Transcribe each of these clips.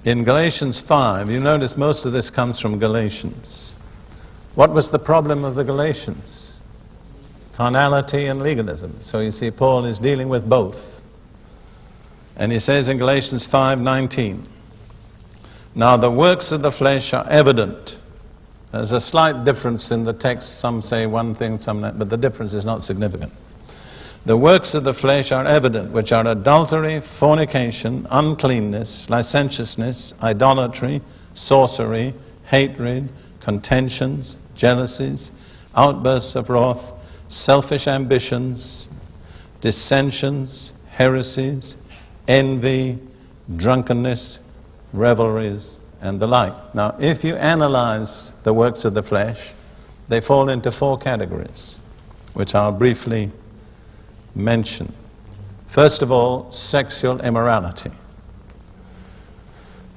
In Galatians 5, you notice most of this comes from Galatians. What was the problem of the Galatians? Carnality and legalism. So you see, Paul is dealing with both. And he says in Galatians 5:19, now the works of the flesh are evident. There's a slight difference in the text. Some say one thing, some not, but the difference is not significant. The works of the flesh are evident, which are adultery, fornication, uncleanness, licentiousness, idolatry, sorcery, hatred, contentions, jealousies, outbursts of wrath, selfish ambitions, dissensions, heresies, envy, drunkenness, revelries, and the like. Now, if you analyze the works of the flesh, they fall into 4 categories, which I'll briefly mention. First of all, sexual immorality.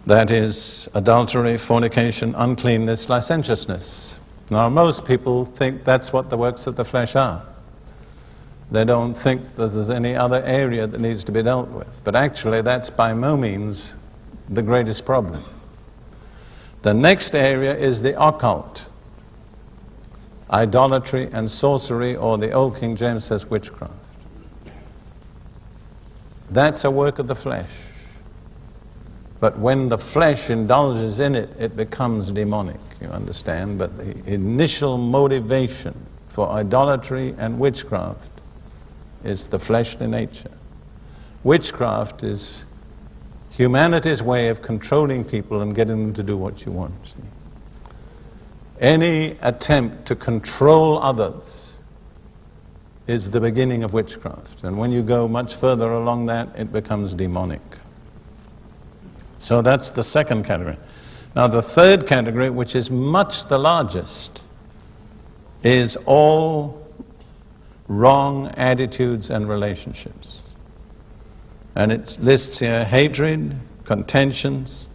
That is adultery, fornication, uncleanness, licentiousness. Now, most people think that's what the works of the flesh are. They don't think that there's any other area that needs to be dealt with. But actually, that's by no means the greatest problem. The next area is the occult. Idolatry and sorcery, or the old King James says witchcraft. That's a work of the flesh. But when the flesh indulges in it, it becomes demonic, you understand? But the initial motivation for idolatry and witchcraft is the fleshly nature. Witchcraft is humanity's way of controlling people and getting them to do what you want. See? Any attempt to control others is the beginning of witchcraft. And when you go much further along that, it becomes demonic. So that's the second category. Now the third category, which is much the largest, is all wrong attitudes and relationships. And it lists here hatred, contentions,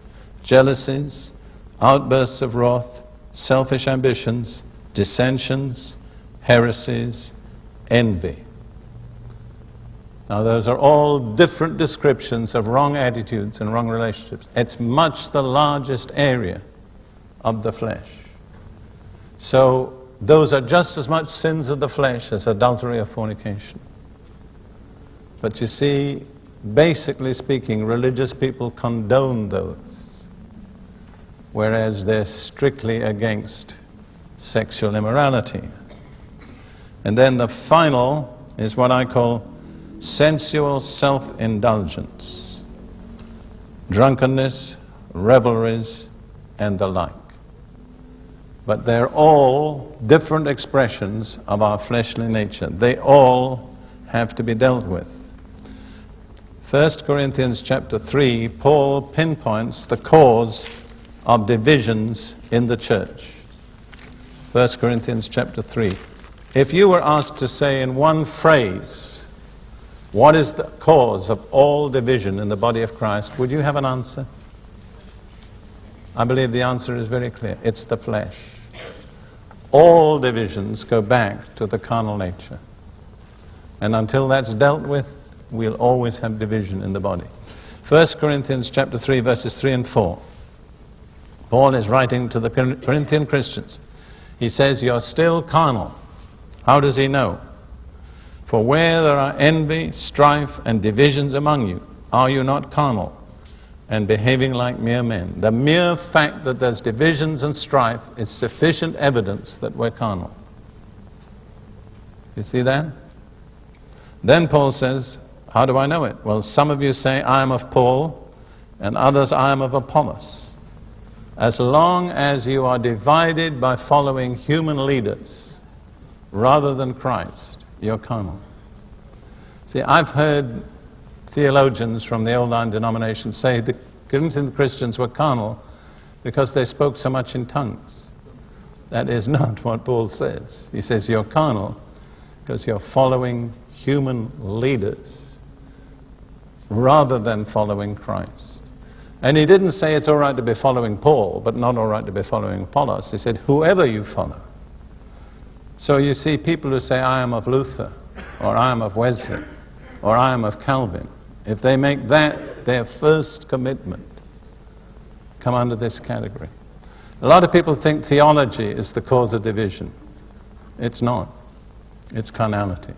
jealousies, outbursts of wrath, selfish ambitions, dissensions, heresies, envy. Now those are all different descriptions of wrong attitudes and wrong relationships. It's much the largest area of the flesh. So those are just as much sins of the flesh as adultery or fornication. But you see, basically speaking, religious people condone those, whereas they're strictly against sexual immorality. And then the final is what I call sensual self-indulgence, drunkenness, revelries, and the like. But they're all different expressions of our fleshly nature. They all have to be dealt with. 1 Corinthians chapter 3, Paul pinpoints the cause of divisions in the church. 1 Corinthians chapter 3. If you were asked to say in one phrase, what is the cause of all division in the body of Christ, would you have an answer? I believe the answer is very clear. It's the flesh. All divisions go back to the carnal nature. And until that's dealt with, we'll always have division in the body. 1 Corinthians chapter 3, verses 3 and 4. Paul is writing to the Corinthian Christians. He says, you're still carnal. How does he know? For where there are envy, strife, and divisions among you, are you not carnal and behaving like mere men? The mere fact that there's divisions and strife is sufficient evidence that we're carnal. You see that? Then Paul says, how do I know it? Well, some of you say, I am of Paul, and others, I am of Apollos. As long as you are divided by following human leaders rather than Christ, you're carnal. See, I've heard theologians from the old line denomination say the Corinthian Christians were carnal because they spoke so much in tongues. That is not what Paul says. He says you're carnal because you're following human leaders rather than following Christ. And he didn't say it's all right to be following Paul, but not all right to be following Apollos. He said, whoever you follow. So you see people who say, I am of Luther, or I am of Wesley, or I am of Calvin. If they make that their first commitment, come under this category. A lot of people think theology is the cause of division. It's not. It's carnality.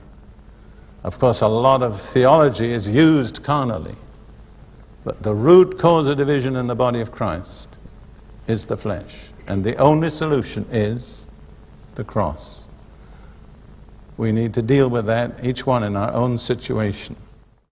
Of course, a lot of theology is used carnally, but the root cause of division in the body of Christ is the flesh. And the only solution is the cross. We need to deal with that, each one in our own situation.